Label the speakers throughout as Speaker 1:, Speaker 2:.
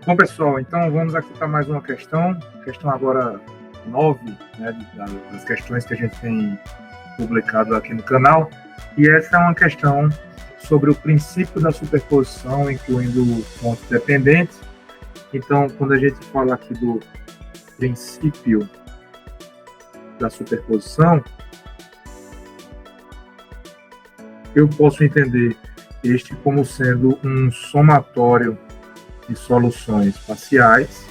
Speaker 1: Bom, pessoal, então vamos aqui para mais uma questão agora 9, né, das questões que a gente tem publicado aqui no canal, e essa é uma questão sobre o princípio da superposição, incluindo fontes dependentes. Então, quando a gente fala aqui do princípio da superposição, eu posso entender este como sendo um somatório de soluções parciais,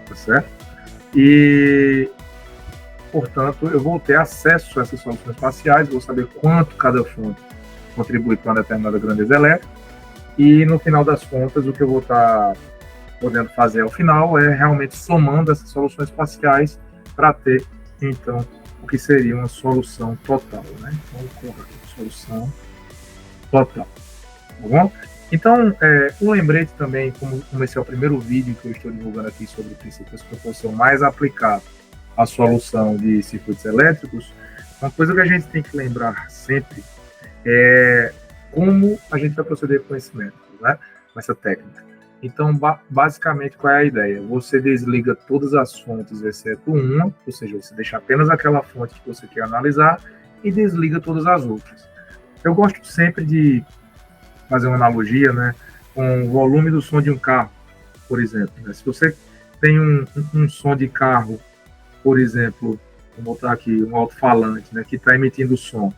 Speaker 1: tá certo? E, portanto, eu vou ter acesso a essas soluções parciais, vou saber quanto cada fonte contribui para uma determinada grandeza elétrica, e no final das contas, o que eu vou estar podendo fazer ao final é realmente somando essas soluções parciais para ter, então, o que seria uma solução total, né? Então, vou colocar aqui solução total, tá bom? Então, um lembrete também, como esse é o primeiro vídeo que eu estou divulgando aqui sobre o princípio da superposição mais aplicado à solução de circuitos elétricos, uma coisa que a gente tem que lembrar sempre é como a gente vai proceder com esse método, né? Com essa técnica. Então, basicamente, qual é a ideia? Você desliga todas as fontes, exceto uma, ou seja, você deixa apenas aquela fonte que você quer analisar e desliga todas as outras. Eu gosto sempre de fazer uma analogia, né, com o volume do som de um carro, por exemplo. Né? Se você tem um som de carro, por exemplo, vou botar aqui um alto-falante, né, que está emitindo som,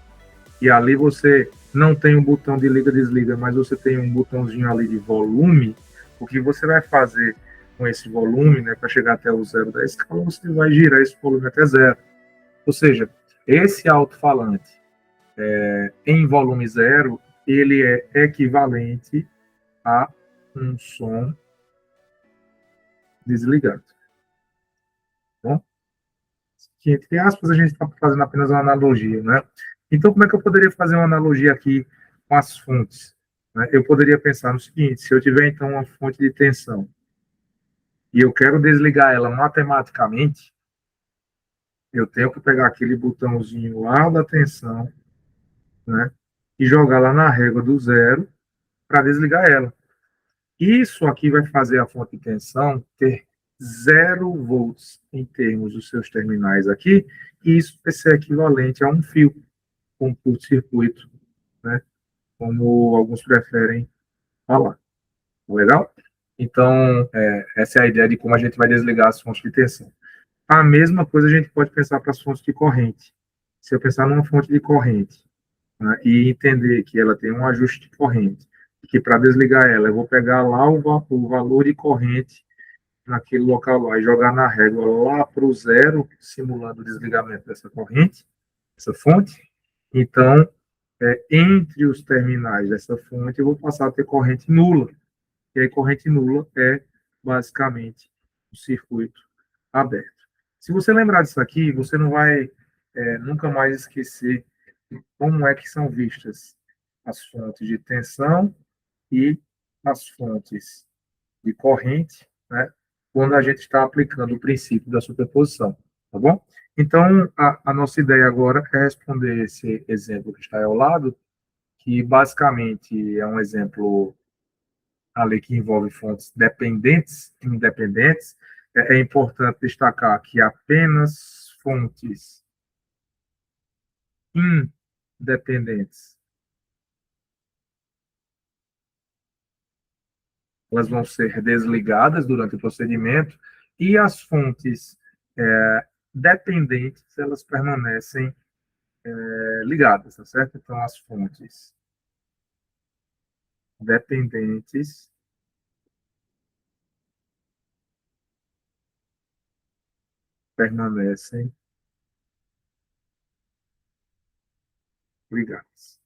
Speaker 1: e ali você não tem um botão de liga-desliga, mas você tem um botãozinho ali de volume, o que você vai fazer com esse volume, né, para chegar até o zero da escala, você vai girar esse volume até zero. Ou seja, esse alto-falante em volume zero, ele é equivalente a um som desligado. Bom, que, entre aspas, a gente está fazendo apenas uma analogia, né? Então, como é que eu poderia fazer uma analogia aqui com as fontes? Né? Eu poderia pensar no seguinte: se eu tiver, então, uma fonte de tensão e eu quero desligar ela matematicamente, eu tenho que pegar aquele botãozinho lá da tensão, né, e jogar lá na régua do zero para desligar ela. Isso aqui vai fazer a fonte de tensão ter 0 volts em termos dos seus terminais aqui, e isso vai ser equivalente a um fio, um curto-circuito, né? Como alguns preferem falar. Legal? Então, essa é a ideia de como a gente vai desligar as fontes de tensão. A mesma coisa a gente pode pensar para as fontes de corrente. Se eu pensar numa fonte de corrente, né, e entender que ela tem um ajuste de corrente, que para desligar ela eu vou pegar lá o valor de corrente naquele local lá e jogar na régua lá para o zero, simulando o desligamento dessa corrente, essa fonte. Então, entre os terminais dessa fonte, eu vou passar a ter corrente nula. E aí, corrente nula é basicamente o circuito aberto. Se você lembrar disso aqui, você não vai nunca mais esquecer como é que são vistas as fontes de tensão e as fontes de corrente, né, quando a gente está aplicando o princípio da superposição, tá bom? Então, a nossa ideia agora é responder esse exemplo que está aí ao lado, que basicamente é um exemplo ali que envolve fontes dependentes e independentes. É importante destacar que apenas fontes independentes elas vão ser desligadas durante o procedimento e as fontes dependentes elas permanecem ligadas, tá certo? Então, as fontes dependentes permanecem ligadas.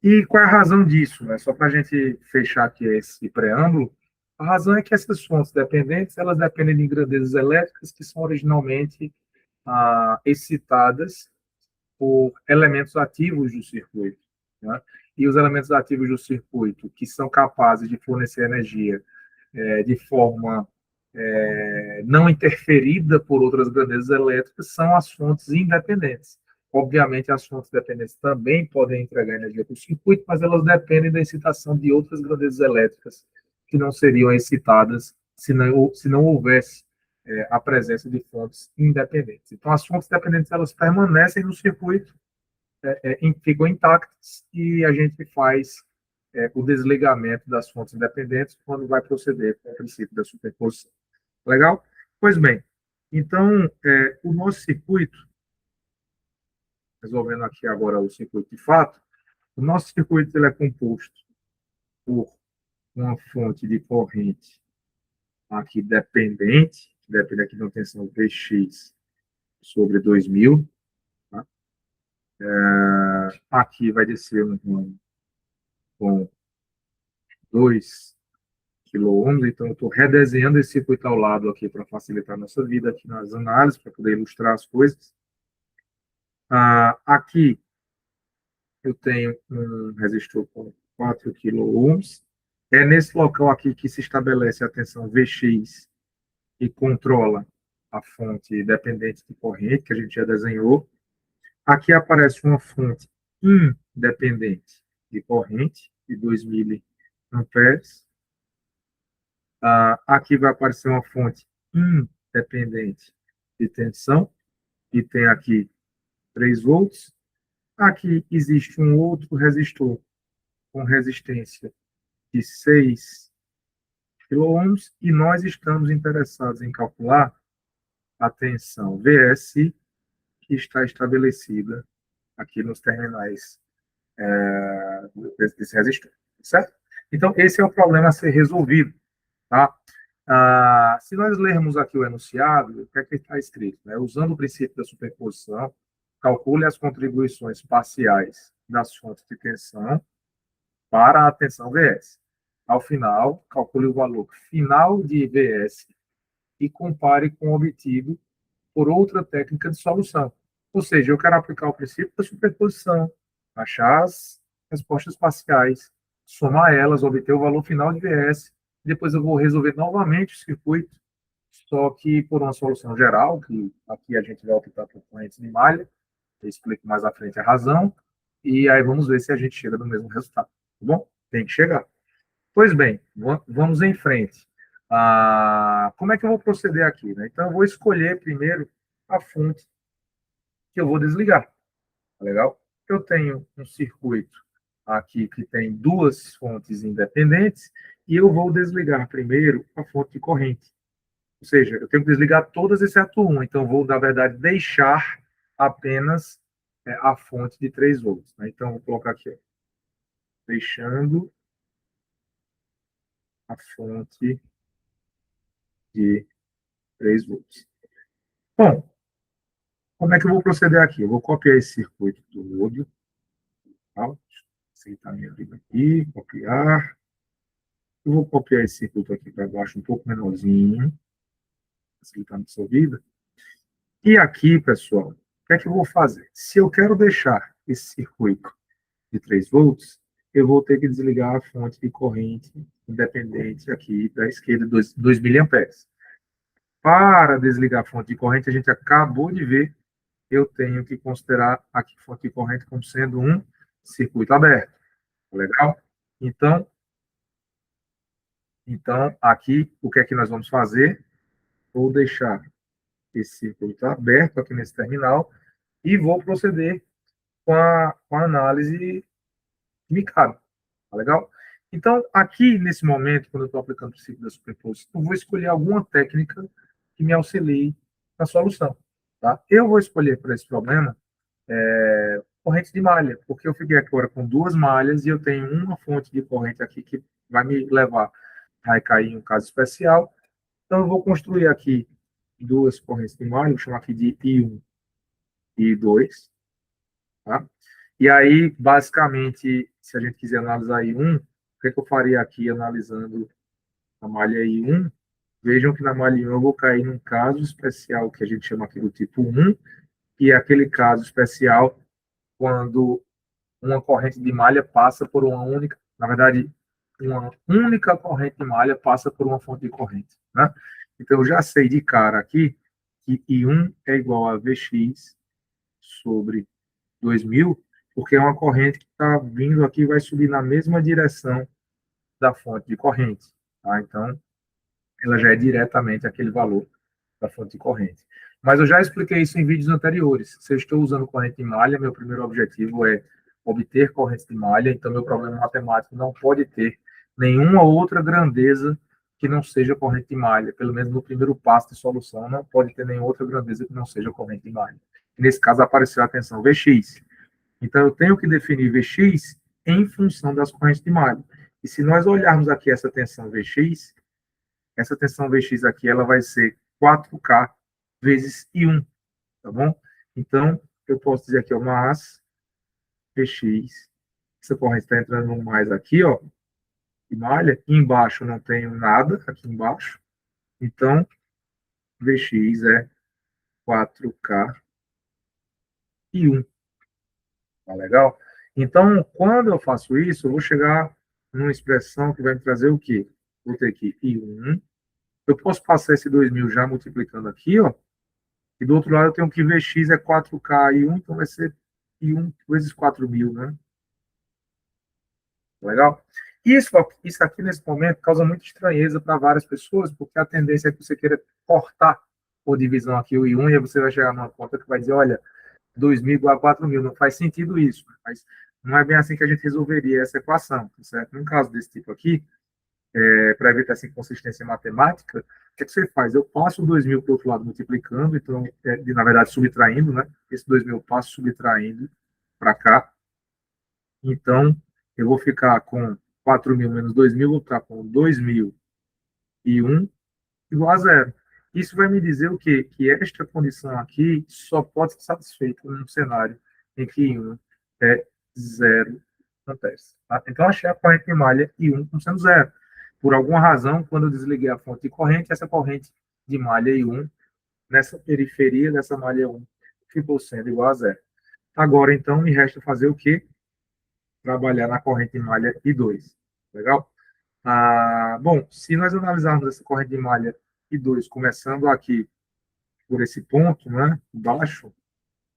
Speaker 1: E qual é a razão disso? Né? Só para a gente fechar aqui esse preâmbulo, a razão é que essas fontes dependentes elas dependem de grandezas elétricas que são originalmente excitadas por elementos ativos do circuito. Né? E os elementos ativos do circuito que são capazes de fornecer energia de forma não interferida por outras grandezas elétricas são as fontes independentes. Obviamente, as fontes dependentes também podem entregar energia para o circuito, mas elas dependem da excitação de outras grandezas elétricas que não seriam excitadas se não houvesse a presença de fontes independentes. Então, as fontes dependentes elas permanecem no circuito, ficam intactas e a gente faz o desligamento das fontes independentes quando vai proceder com o princípio da superposição. Legal? Pois bem, então, o nosso circuito, resolvendo aqui agora o circuito de fato, o nosso circuito ele é composto por uma fonte de corrente aqui dependente, que depende aqui de uma tensão Vx sobre 2000. Tá? Aqui vai descer um com 2 quiloohms, então eu estou redesenhando esse circuito ao lado aqui para facilitar a nossa vida aqui nas análises, para poder ilustrar as coisas. Aqui eu tenho um resistor com 4 quiloohms. É nesse local aqui que se estabelece a tensão Vx e controla a fonte dependente de corrente, que a gente já desenhou. Aqui aparece uma fonte independente de corrente, de 2.000 amperes. Aqui vai aparecer uma fonte independente de tensão, que tem aqui 3 volts. Aqui existe um outro resistor com resistência de 6 quiloohms, e nós estamos interessados em calcular a tensão Vs, que está estabelecida aqui nos terminais desse resistor, certo? Então, esse é o problema a ser resolvido, tá? Se nós lermos aqui o enunciado, o que é que está escrito? Né? Usando o princípio da superposição, calcule as contribuições parciais das fontes de tensão para a tensão Vs. Ao final, calcule o valor final de Vs e compare com o obtido por outra técnica de solução. Ou seja, eu quero aplicar o princípio da superposição, achar as respostas parciais, somar elas, obter o valor final de Vs, depois eu vou resolver novamente o circuito, só que por uma solução geral, que aqui a gente vai optar por correntes de malha, eu explico mais à frente a razão, e aí vamos ver se a gente chega no mesmo resultado, tá bom? Tem que chegar. Pois bem, vamos em frente. Como é que eu vou proceder aqui? Né? Então, eu vou escolher primeiro a fonte que eu vou desligar. Tá legal? Eu tenho um circuito aqui que tem 2 fontes independentes e eu vou desligar primeiro a fonte de corrente. Ou seja, eu tenho que desligar todas exceto uma. Então, eu vou, na verdade, deixar apenas a fonte de 3 volts. Né? Então, vou colocar aqui, ó, deixando a fonte de 3 volts. Bom, como é que eu vou proceder aqui? Eu vou copiar esse circuito todo. Tá? Aceitar minha vida aqui, copiar. Eu vou copiar esse circuito aqui para baixo, um pouco menorzinho, facilitando a sua vida. E aqui, pessoal, o que é que eu vou fazer? Se eu quero deixar esse circuito de 3 volts, eu vou ter que desligar a fonte de corrente independente aqui da esquerda, 2 miliamperes. Para desligar a fonte de corrente, a gente acabou de ver, eu tenho que considerar aqui a fonte de corrente como sendo um circuito aberto. Legal? Então, aqui, o que é que nós vamos fazer? Vou deixar esse circuito aberto aqui nesse terminal e vou proceder com a análise química. Tá legal? Então, aqui, nesse momento, quando eu estou aplicando o princípio da superposição, eu vou escolher alguma técnica que me auxilie na solução. Tá? Eu vou escolher para esse problema corrente de malha, porque eu fiquei agora com 2 malhas e eu tenho uma fonte de corrente aqui que vai me levar a cair em um caso especial. Então, eu vou construir aqui 2 correntes de malha, vou chamar aqui de I1 e I2. Tá? E aí, basicamente, se a gente quiser analisar I1, o que é que eu faria aqui analisando a malha I1? Vejam que na malha I1 eu vou cair num caso especial que a gente chama aqui do tipo 1, que é aquele caso especial quando uma corrente de malha passa por uma única, na verdade, uma única corrente de malha passa por uma fonte de corrente. Né? Então, eu já sei de cara aqui que I1 é igual a Vx sobre 2000, porque é uma corrente que está vindo aqui e vai subir na mesma direção da fonte de corrente. Tá? Então, ela já é diretamente aquele valor da fonte de corrente. Mas eu já expliquei isso em vídeos anteriores. Se eu estou usando corrente de malha, meu primeiro objetivo é obter corrente de malha, então meu problema matemático não pode ter nenhuma outra grandeza que não seja corrente de malha. Pelo menos no primeiro passo de solução, não pode ter nenhuma outra grandeza que não seja corrente de malha. E nesse caso, apareceu a tensão Vx. Então, eu tenho que definir Vx em função das correntes de malha. E se nós olharmos aqui essa tensão Vx aqui, ela vai ser 4K vezes I1, tá bom? Então, eu posso dizer aqui, ó, mas Vx, essa corrente está entrando no mais aqui, ó, de malha, embaixo não tenho nada, aqui embaixo, então, Vx é 4K I1, tá legal? Então, quando eu faço isso, eu vou chegar numa expressão que vai me trazer o quê? Vou ter aqui I1, eu posso passar esse 2000 já multiplicando aqui, ó, e do outro lado eu tenho que Vx é 4K I1, então vai ser I1 vezes 4000, né? Legal? Isso aqui, nesse momento, causa muita estranheza para várias pessoas, porque a tendência é que você queira cortar por divisão aqui o I1, e aí você vai chegar numa conta que vai dizer, olha, 2.000 igual a 4.000. Não faz sentido isso, mas não é bem assim que a gente resolveria essa equação, certo? Num caso desse tipo aqui, para evitar essa inconsistência matemática, o que você faz? Eu passo o 2.000 para o outro lado multiplicando, então, na verdade, subtraindo, né? Esse 2.000 eu passo subtraindo para cá. Então, eu vou ficar com 4.000 menos 2.000, vou ficar com 2.001 igual a zero. Isso vai me dizer o quê? Que esta condição aqui só pode ser satisfeita num cenário em que I1 é zero acontece. Tá? Então, achei a corrente de malha I1 como sendo zero. Por alguma razão, quando eu desliguei a fonte de corrente, essa corrente de malha I1, nessa periferia dessa malha I1, ficou sendo igual a zero. Agora, então, me resta fazer o quê? Trabalhar na corrente de malha I2. Legal? Bom, se nós analisarmos essa corrente de malha I2, começando aqui por esse ponto, né, baixo,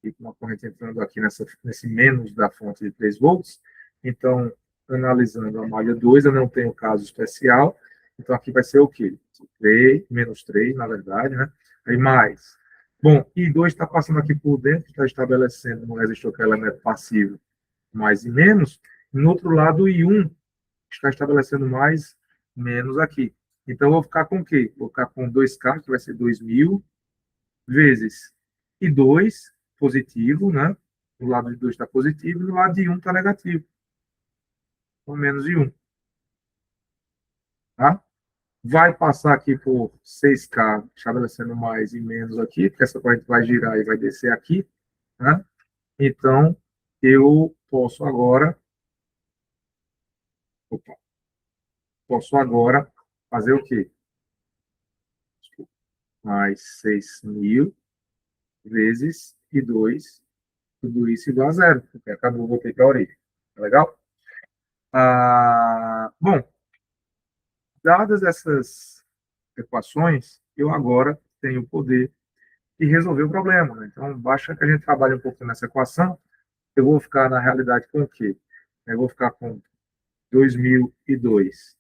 Speaker 1: e com uma corrente entrando aqui nesse menos da fonte de 3 volts, então, analisando a malha 2, eu não tenho caso especial, então aqui vai ser o quê? 3, menos 3, na verdade, né? Aí mais. Bom, I2 está passando aqui por dentro, está estabelecendo um resistor que é elemento passivo, mais e menos, e no outro lado, o I1 está estabelecendo mais, menos aqui. Então, eu vou ficar com o quê? Vou ficar com 2K, que vai ser 2.000, vezes I2, positivo, né? Do lado de 2 está positivo, e do lado de 1 está negativo. Então, menos I1. Tá? Vai passar aqui por 6K, estabelecendo mais e menos aqui, porque essa corrente vai girar e vai descer aqui. Né? Então, eu posso agora... Opa, posso agora fazer o quê? Mais 6.000 vezes I2, tudo isso igual a zero, porque acabou, voltei para a origem. Tá legal? Bom, dadas essas equações, eu agora tenho o poder de resolver o problema. Né? Então, basta que a gente trabalhe um pouquinho nessa equação, eu vou ficar, na realidade, com o quê? Eu vou ficar com 2002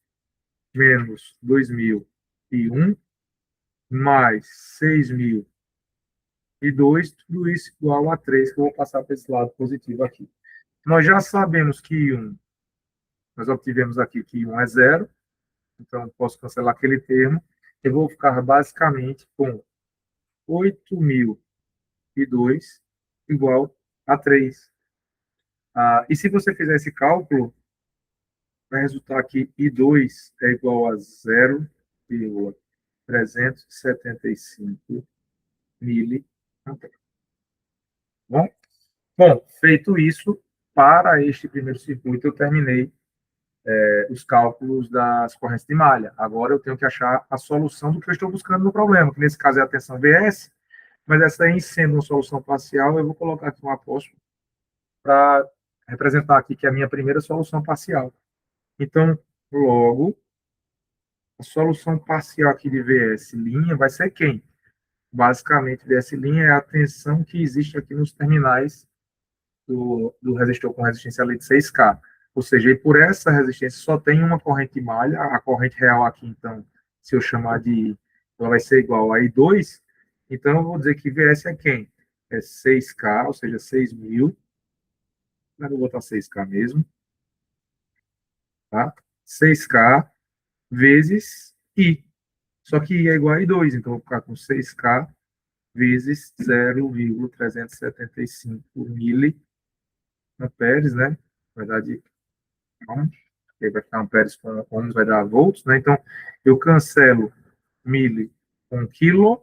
Speaker 1: menos 2001 mais 6.002, tudo isso igual a 3, que eu vou passar para esse lado positivo aqui. Nós já sabemos que I1, nós obtivemos aqui que I1 é zero, então posso cancelar aquele termo. Eu vou ficar basicamente com 8.002 igual a 3. E se você fizer esse cálculo, vai resultar que I2 é igual a 0,375 miliamperes. Bom, feito isso, para este primeiro circuito, eu terminei os cálculos das correntes de malha. Agora eu tenho que achar a solução do que eu estou buscando no problema, que nesse caso é a tensão Vs, mas essa aí, sendo uma solução parcial, eu vou colocar aqui um apóstrofo para representar aqui que é a minha primeira solução parcial. Então, logo, a solução parcial aqui de Vs' vai ser quem? Basicamente, Vs' é a tensão que existe aqui nos terminais do resistor com resistência ali de 6K. Ou seja, e por essa resistência só tem uma corrente de malha, a corrente real aqui, então, se eu chamar de, ela vai ser igual a I2, então eu vou dizer que VS é quem? É 6K, ou seja, 6.000, mas eu vou botar 6K mesmo, tá? 6K vezes I. Só que I é igual a I2, então eu vou ficar com 6K vezes 0,375 miliamperes, né? Na verdade, não, aí vai ficar amperes com ohms, vai dar volts, né? Então, eu cancelo mili com quilo,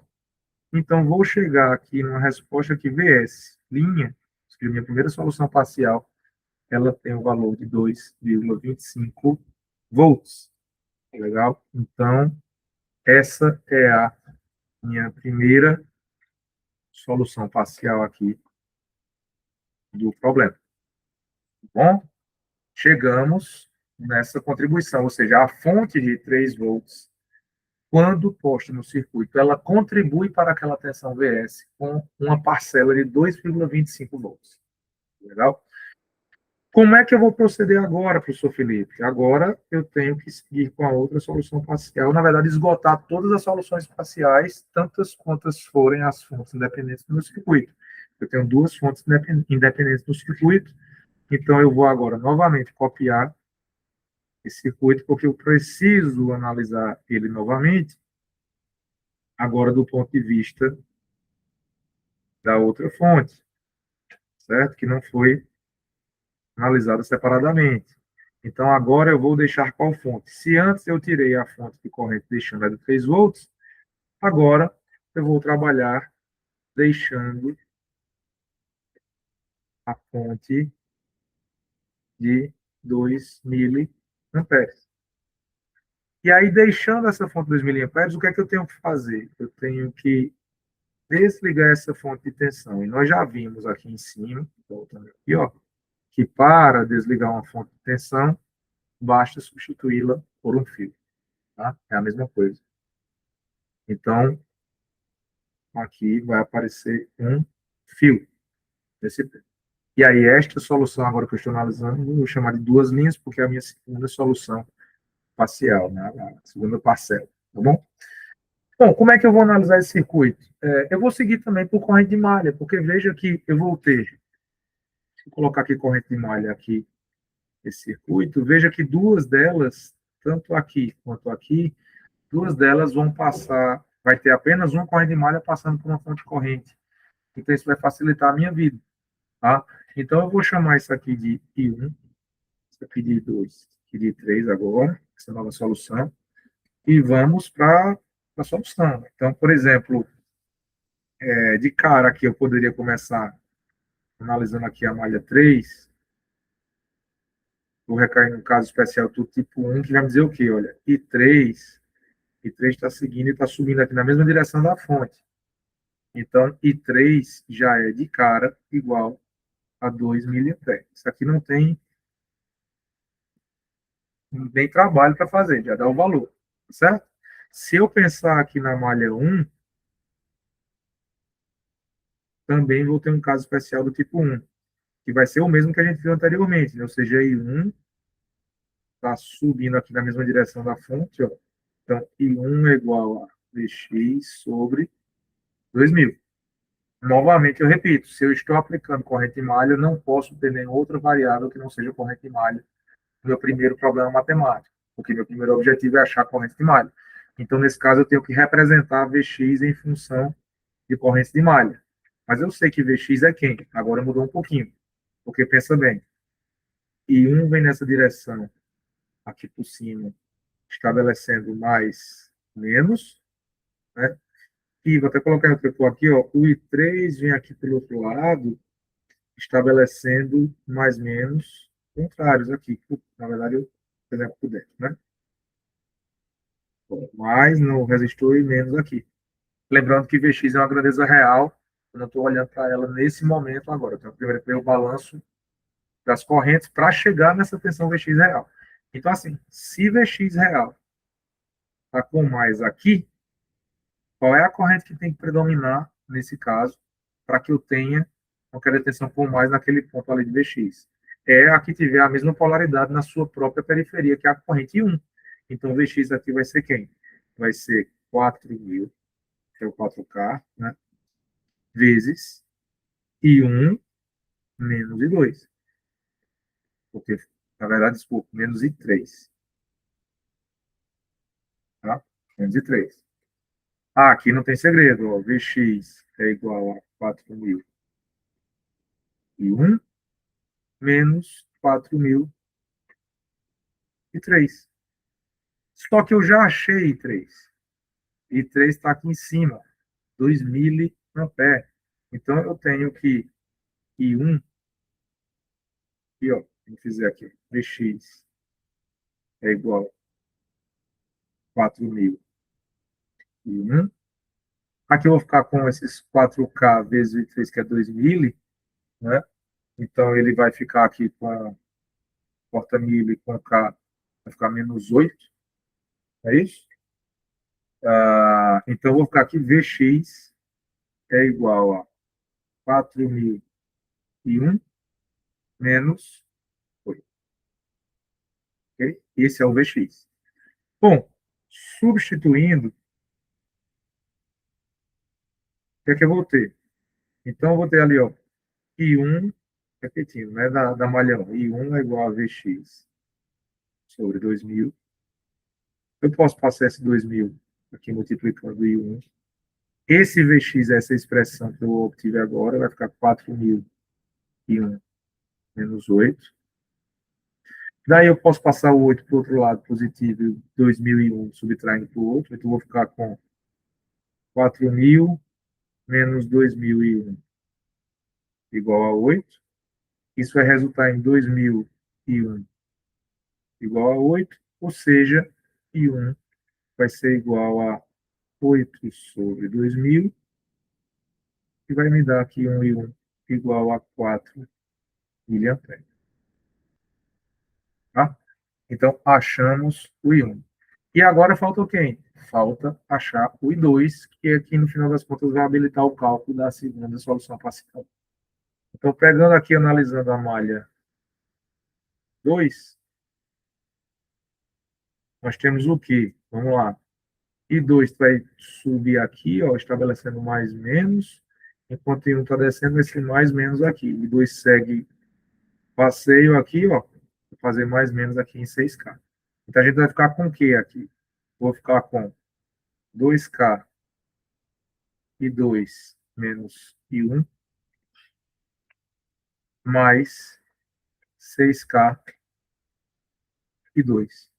Speaker 1: então vou chegar aqui numa resposta que VS, linha, que é a minha primeira solução parcial, ela tem o valor de 2,25 volts. Legal? Então, essa é a minha primeira solução parcial aqui do problema. Tá bom? Chegamos nessa contribuição, ou seja, a fonte de 3 volts, quando posta no circuito, ela contribui para aquela tensão VS com uma parcela de 2,25 volts. Legal? Como é que eu vou proceder agora, professor Felipe? Agora eu tenho que seguir com a outra solução parcial, na verdade, esgotar todas as soluções parciais, tantas quantas forem as fontes independentes do meu circuito. Eu tenho duas fontes independentes do circuito, então eu vou agora novamente copiar esse circuito, porque eu preciso analisar ele novamente, agora do ponto de vista da outra fonte, certo? Que não foi analisada separadamente. Então, agora eu vou deixar qual fonte? Se antes eu tirei a fonte de corrente deixando a de 3 volts, agora eu vou trabalhar deixando a fonte de 2 miliamperes. E aí, deixando essa fonte de 2 miliamperes, o que é que eu tenho que fazer? Eu tenho que desligar essa fonte de tensão. E nós já vimos aqui em cima, voltando aqui, ó, que para desligar uma fonte de tensão, basta substituí-la por um fio. Tá? É a mesma coisa. Então, aqui vai aparecer um fio. Desse... E aí, esta solução, agora que eu estou analisando, eu vou chamar de duas linhas, porque é a minha segunda solução parcial, né? A segunda parcela. Tá bom? Bom, como é que eu vou analisar esse circuito? Eu vou seguir também por corrente de malha, porque veja que eu vou ter, se eu colocar aqui corrente de malha aqui, esse circuito, veja que duas delas, tanto aqui quanto aqui, duas delas vão passar, vai ter apenas uma corrente de malha passando por uma fonte de corrente. Então, isso vai facilitar a minha vida. Tá? Então, eu vou chamar isso aqui de I1, isso aqui de I2, isso aqui de I3 agora, essa nova solução, e vamos para a solução. Então, por exemplo, de cara aqui eu poderia começar analisando aqui a malha 3, vou recair num caso especial do tipo 1, que vai me dizer o quê? Olha, I3 está seguindo e está subindo aqui na mesma direção da fonte. Então, I3 já é de cara igual a 2 miliamperes. Isso aqui não tem nem trabalho para fazer, já dá o valor, certo? Se eu pensar aqui na malha 1, também vou ter um caso especial do tipo 1, que vai ser o mesmo que a gente viu anteriormente, né? Ou seja, I1 está subindo aqui na mesma direção da fonte, ó. Então, I1 é igual a Vx sobre 2000. Novamente, eu repito, se eu estou aplicando corrente de malha, eu não posso ter nenhuma outra variável que não seja corrente de malha no meu primeiro problema matemático, porque meu primeiro objetivo é achar a corrente de malha. Então, nesse caso, eu tenho que representar Vx em função de corrente de malha. Mas eu sei que Vx é quem? Agora mudou um pouquinho, porque pensa bem, I1 vem nessa direção aqui por cima, estabelecendo mais, menos, né? E vou até colocar no triplo aqui, ó, o I3 vem aqui pelo outro lado, estabelecendo mais, menos, contrários aqui. Na verdade, eu por exemplo por dentro, né? Mais no resistor e menos aqui. Lembrando que Vx é uma grandeza real, eu não estou olhando para ela nesse momento agora. Então, primeiro ver o balanço das correntes para chegar nessa tensão Vx real. Então, assim, se Vx real está com mais aqui, qual é a corrente que tem que predominar nesse caso para que eu tenha não quero atenção por mais naquele ponto ali de Vx. É a que tiver a mesma polaridade na sua própria periferia, que é a corrente 1. Então, Vx aqui vai ser quem? Vai ser 4.000, que é o 4K, né? Vezes I1 menos I2. Porque, na verdade, desculpa, menos I3. Tá? Menos I3. Ah, aqui não tem segredo. Ó. Vx é igual a 4.001 menos 4.003. Só que eu já achei I3. I3 está aqui em cima, 2.000 ampere. Então, eu tenho que I1, e ó, vou fizer aqui, Vx é igual a 4.001. Aqui eu vou ficar com esses 4K vezes o I3, que é 2.000, né? Então, ele vai ficar aqui com porta 1.000 com K, vai ficar menos 8, é isso? Então, eu vou ficar aqui, Vx é igual a 4.001 menos 8. Okay? Esse é o Vx. Bom, substituindo, o que é que eu vou ter? Então, eu vou ter ali, ó, I1, repetindo, né, da malha 1, I1 é igual a Vx sobre 2.000. Eu posso passar esse 2.000 aqui multiplicando I1. Esse Vx, essa expressão que eu obtive agora, vai ficar 4.001 menos 8. Daí eu posso passar o 8 para o outro lado positivo e 2.001 subtraindo para o outro. Então, eu vou ficar com 4.000 menos 2.001 igual a 8. Isso vai resultar em 2.001 igual a 8, ou seja, I1 vai ser igual a 8 sobre 2.000, e vai me dar aqui um I1 igual a 4 miliamperes. Tá? Então, achamos o I1. E agora falta quem? Falta achar o I2, que aqui, no final das contas, vai habilitar o cálculo da segunda solução parcial. Então, pegando aqui, analisando a malha 2, nós temos o quê? Vamos lá. I2 vai subir aqui, ó, estabelecendo mais menos, enquanto I1 está descendo esse mais menos aqui. I2 segue passeio aqui, ó, vou fazer mais menos aqui em 6K. Então, a gente vai ficar com o quê aqui? Vou ficar com 2K I2 menos I1 mais 6K I2.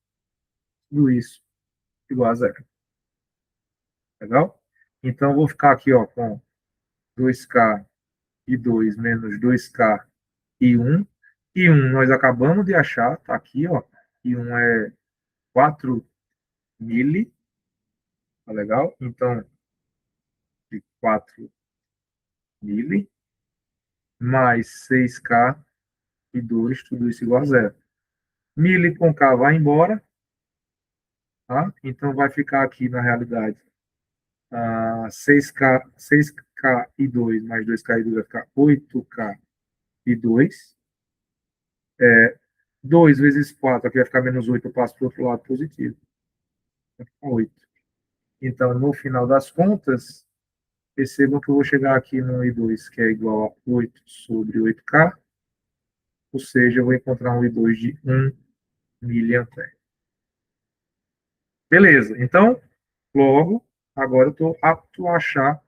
Speaker 1: Tudo isso igual a zero. Legal? Então, eu vou ficar aqui, ó, com 2K I2 menos 2K I1. I1 nós acabamos de achar, tá aqui, ó. I1 é 4 mili, tá legal? Então, de 4 mili mais 6K I2, tudo isso igual a zero. Mili com K vai embora, tá? Então, vai ficar aqui, na realidade, 6K e 2 mais 2K e 2 vai ficar 8K e 2. 2 vezes 4, aqui vai ficar menos 8, eu passo para o outro lado positivo. Vai ficar 8. Então, no final das contas, percebam que eu vou chegar aqui no I2, que é igual a 8 sobre 8K, ou seja, eu vou encontrar um I2 de 1 miliampere. Beleza, então, logo, agora eu estou apto a achar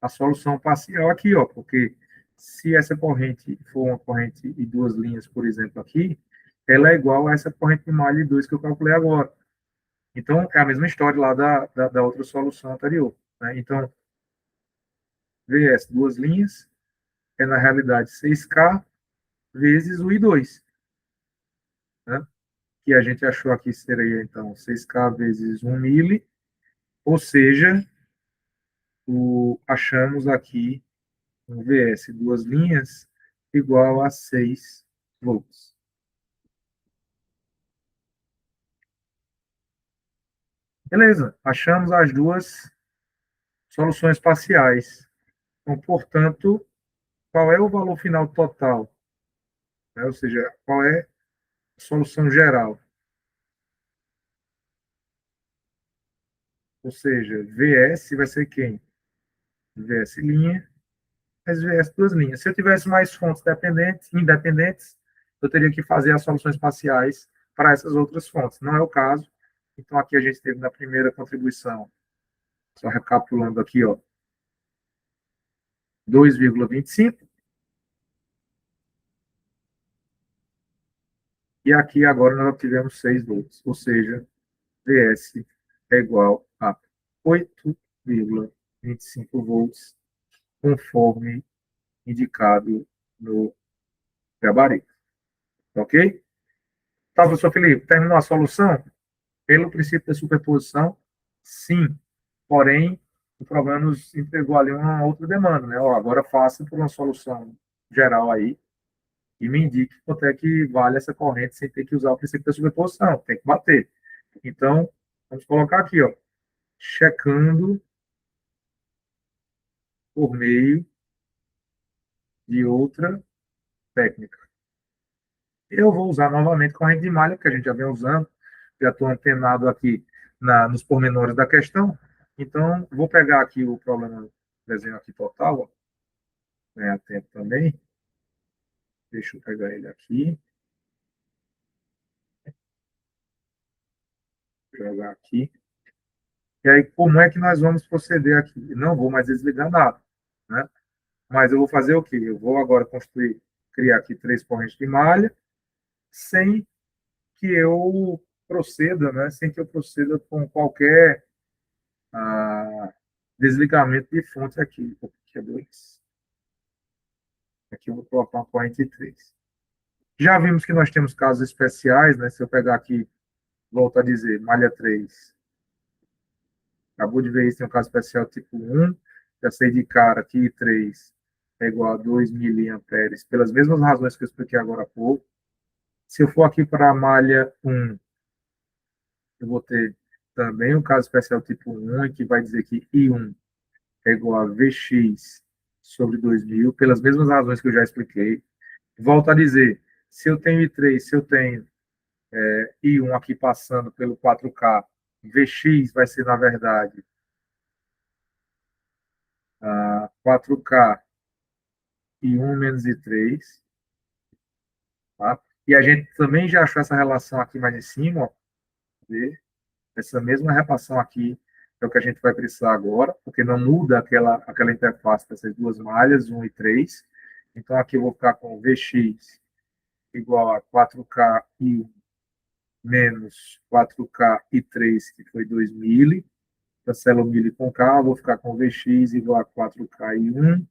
Speaker 1: a solução parcial aqui, ó, porque se essa corrente for uma corrente de duas linhas, por exemplo, aqui, ela é igual a essa corrente de malha de 2 que eu calculei agora. Então, é a mesma história lá da outra solução anterior. Né? Então, VS, duas linhas, é na realidade 6K vezes o I2, né? Que a gente achou aqui seria, então, 6K vezes 1 mili, ou seja, achamos aqui um VS duas linhas igual a 6 volts. Beleza, achamos as duas soluções parciais. Então, portanto, qual é o valor final total, né? Ou seja, qual é a solução geral. Ou seja, VS vai ser quem? VS linha, mais VS duas linhas. Se eu tivesse mais fontes dependentes, independentes, eu teria que fazer as soluções parciais para essas outras fontes. Não é o caso. Então, aqui a gente teve na primeira contribuição, só recapitulando aqui, ó, 2,25. E aqui agora nós obtivemos 6 volts. Ou seja, VS é igual a 8,25 volts, conforme indicado no gabarito. Ok? Tá, professor Felipe, terminou a solução? Pelo princípio da superposição, sim. Porém, o problema nos entregou ali uma outra demanda, né? Ó, agora faça por uma solução geral aí e me indique quanto é que vale essa corrente sem ter que usar o princípio da superposição. Tem que bater. Então, vamos colocar aqui, ó, checando por meio de outra técnica. Eu vou usar novamente corrente de malha, que a gente já vem usando, já estou antenado aqui nos pormenores da questão. Então, vou pegar aqui o problema, desenho aqui total, ó, ganhar tempo também. Deixa eu pegar ele aqui, jogar aqui. E aí, como é que nós vamos proceder aqui? Não vou mais desligar nada, né? Mas eu vou fazer o quê? Eu vou agora construir, criar aqui 3 correntes de malha, sem que eu proceda, né? Sem que eu proceda com qualquer desligamento de fonte aqui. Aqui é 2. Aqui eu vou colocar uma corrente 3. Já vimos que nós temos casos especiais, né? Se eu pegar aqui, volto a dizer, malha 3. Acabou de ver isso, tem um caso especial tipo 1. Já sei de cara que 3 é igual a 2 miliamperes, pelas mesmas razões que eu expliquei agora há pouco. Se eu for aqui para a malha 1, eu vou ter também um caso especial tipo 1, que vai dizer que I1 é igual a Vx sobre 2000, pelas mesmas razões que eu já expliquei. Volto a dizer, se eu tenho I3, se eu tenho I1 aqui passando pelo 4K, Vx vai ser, na verdade, 4K I1 menos I3. Tá? E a gente também já achou essa relação aqui mais em cima, ó, essa mesma relação aqui é o que a gente vai precisar agora, porque não muda aquela interface dessas duas malhas, 1 e 3. Então, aqui eu vou ficar com Vx igual a 4K I1 menos 4K I3, que foi 2 mili. Cancelo o mili com K, vou ficar com Vx igual a 4K I1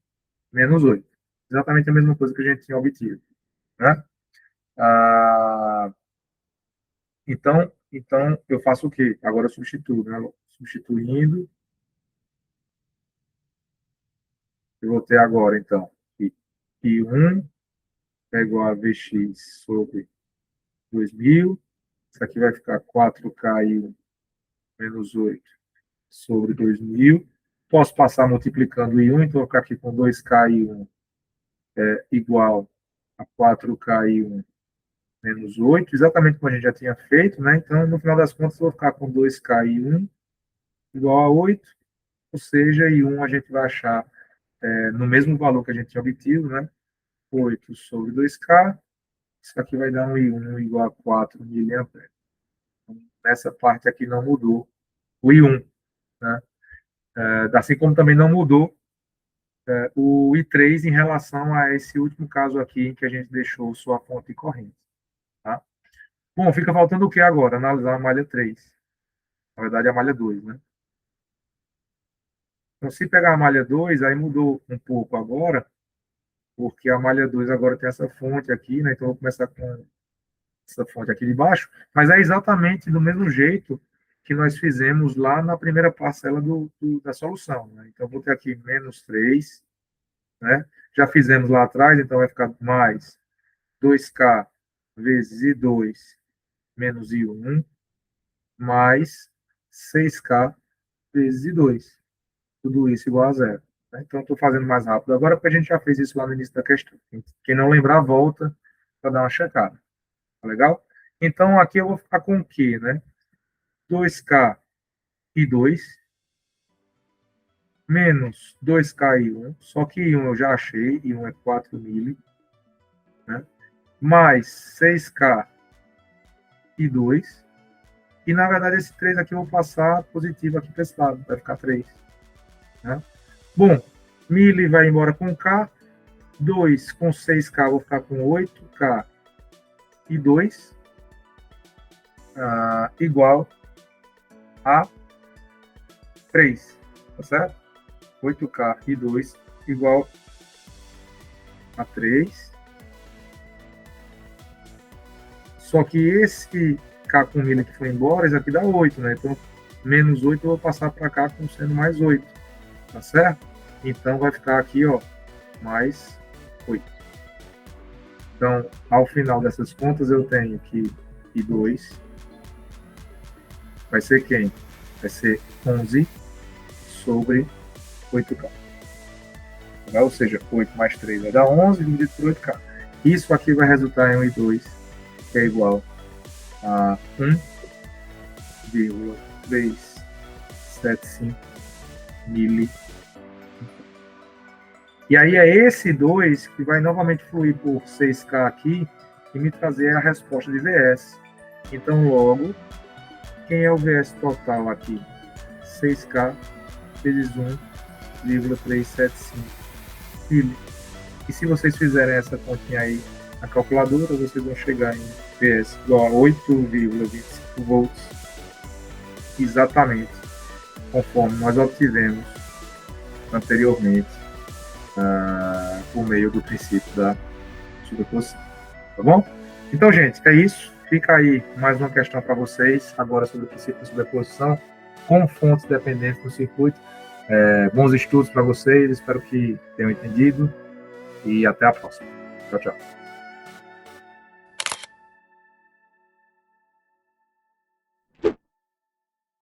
Speaker 1: menos 8. Exatamente a mesma coisa que a gente tinha obtido. Né? Ah, então, eu faço o quê? Agora eu substituo, né? Substituindo, eu vou ter agora, então, que I1 é igual a Vx sobre 2000. Isso aqui vai ficar 4K I1 menos 8 sobre 2000. Posso passar multiplicando I1, então vou ficar aqui com 2K I1 igual a 4K I1 menos 8, exatamente como a gente já tinha feito, né? Então, no final das contas, eu vou ficar com 2K I1 igual a 8, ou seja, I1 a gente vai achar no mesmo valor que a gente tinha obtido, né? 8 sobre 2K, isso aqui vai dar um I1 igual a 4 miliamperes. Então, nessa parte aqui não mudou o I1, né? Assim como também não mudou o I3 em relação a esse último caso aqui em que a gente deixou sua fonte corrente. Tá? Bom, fica faltando o que agora? Analisar a malha 3. Na verdade, a malha 2, né? Então, se pegar a malha 2, aí mudou um pouco agora, porque a malha 2 agora tem essa fonte aqui, né? Então, eu vou começar com essa fonte aqui de baixo, mas é exatamente do mesmo jeito que nós fizemos lá na primeira parcela da solução. Né? Então, vou ter aqui menos 3, né? Já fizemos lá atrás, então vai ficar mais 2K vezes I2 menos I1, mais 6K vezes I2. Tudo isso igual a zero. né? Então, estou fazendo mais rápido agora, porque a gente já fez isso lá no início da questão. Quem não lembrar, volta para dar uma checada. Tá legal? Então, aqui eu vou ficar com o quê, né? 2K e 2, menos 2K e 1, só que I1 eu já achei, I1 é 4 mili, né? Mais 6K e 2, e na verdade esse 3 aqui eu vou passar positivo aqui para esse lado, vai ficar 3, né? Bom, mili vai embora com K, 2 com 6K eu vou ficar com 8K e 2, igual a 3, tá certo? 8K e 2 igual a 3. Só que esse K com milha que foi embora, isso aqui dá 8, né? Então, menos 8 eu vou passar para cá como sendo mais 8, tá certo? Então, vai ficar aqui, ó, mais 8. Então, ao final dessas contas, eu tenho que I2 vai ser quem? Vai ser 11 sobre 8K. Ou seja, 8 mais 3 vai dar 11 dividido por 8K. Isso aqui vai resultar em um I2, que é igual a 1,375 mili. E aí é esse 2 que vai novamente fluir por 6K aqui e me trazer a resposta de VS. Então, logo, quem é o VS total aqui? 6K vezes 1,375 mili. E se vocês fizerem essa continha aí na calculadora, vocês vão chegar em VS igual a 8,25 volts, exatamente conforme nós obtivemos anteriormente por meio do princípio da superposição. Tá bom? Então, gente, é isso. Fica aí mais uma questão para vocês, agora sobre o princípio da superposição, com fontes dependentes do circuito. Bons estudos para vocês, espero que tenham entendido e até a próxima. Tchau, tchau.